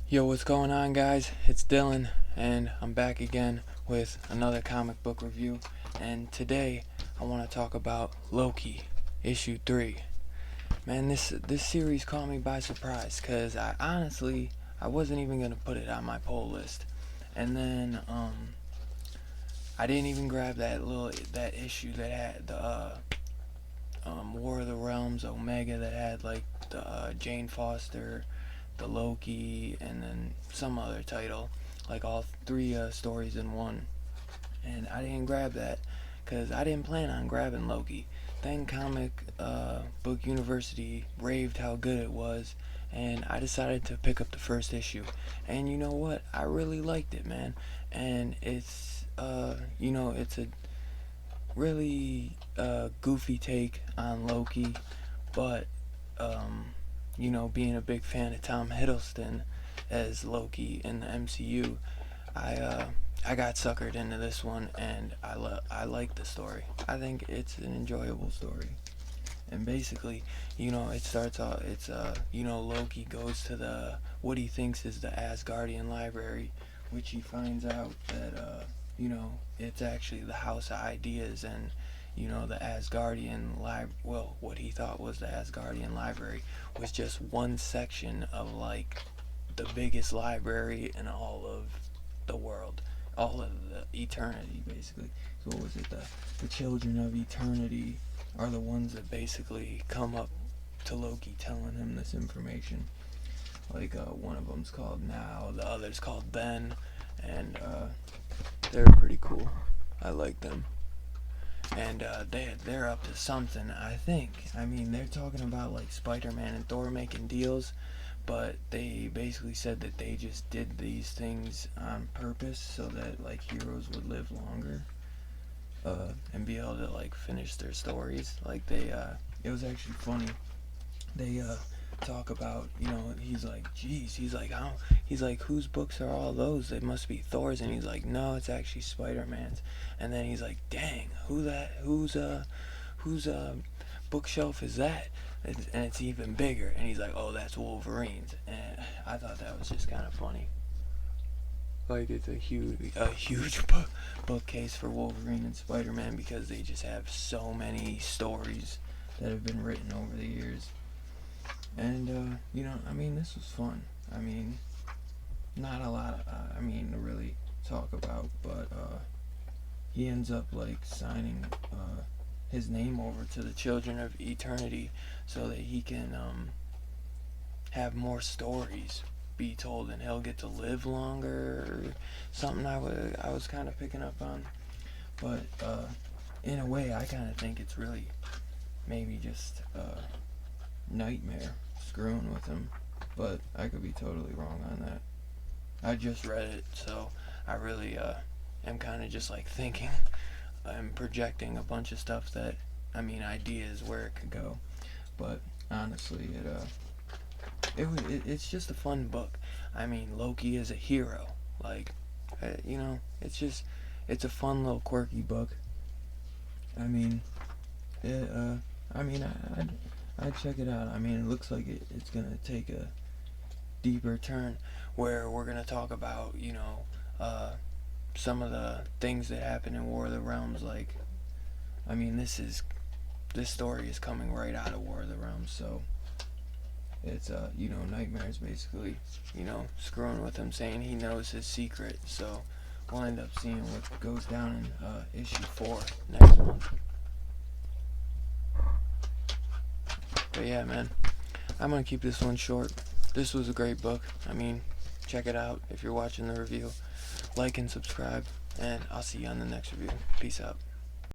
Yo, what's going on, guys? It's Dylan, and I'm back again with another comic book review. And today, I want to talk about Loki, issue 3. Man, this series caught me by surprise, cause I wasn't even gonna put it on my poll list, and then I didn't even grab that issue that had the War of the Realms Omega, that had like the Jane Foster, the Loki, and then some other title, like all three stories in one. And I didn't grab that because I didn't plan on grabbing Loki. Then Comic Book University raved how good it was, and I decided to pick up the first issue. And you know what? I really liked it, man. And it's a really goofy take on Loki, but being a big fan of Tom Hiddleston as Loki in the MCU, I got suckered into this one, and I like the story. I think it's an enjoyable story. And basically, it starts off. It's Loki goes to the what he thinks is the Asgardian library, which he finds out that it's actually the House of Ideas, and the Asgardian what he thought was the Asgardian library was just one section of like the biggest library in all of the world, all of the eternity, basically. So what was it? The children of eternity are the ones that basically come up to Loki telling him this information. Like one of them's called Now, the other's called Then, and they're pretty cool. I like them. And they're up to something, I think. I mean, they're talking about like Spider-Man and Thor making deals, but they basically said that they just did these things on purpose so that like heroes would live longer, and be able to like finish their stories. Like it was actually funny. They talk about, he's like, geez, he's like, how, he's like, whose books are all those? They must be Thor's. And he's like, no, it's actually Spider-Man's. And then he's like, dang, whose bookshelf is that? And it's even bigger. And he's like, oh, that's Wolverine's. And I thought that was just kind of funny. Like, it's a huge bookcase for Wolverine and Spider-Man, because they just have so many stories that have been written over the years. And this was fun. I mean, not a lot to really talk about, but he ends up like signing his name over to the Children of Eternity so that he can have more stories be told, and he'll get to live longer, or something. I was kind of picking up on, but in a way, I kind of think it's really maybe just Nightmare screwing with him, but I could be totally wrong on that. I just read it, so I really am kind of just like thinking and projecting a bunch of stuff that, ideas where it could go. But honestly, it's just a fun book. Loki is a hero. Like, it's a fun little quirky book. I'd check it out. It looks like it's gonna take a deeper turn, where we're gonna talk about, some of the things that happen in War of the Realms. Like, this story is coming right out of War of the Realms, so it's Nightmare's basically, screwing with him, saying he knows his secret. So we'll end up seeing what goes down in issue 4 next month. But yeah, man, I'm gonna keep this one short. This was a great book. Check it out if you're watching the review. Like and subscribe, and I'll see you on the next review. Peace out.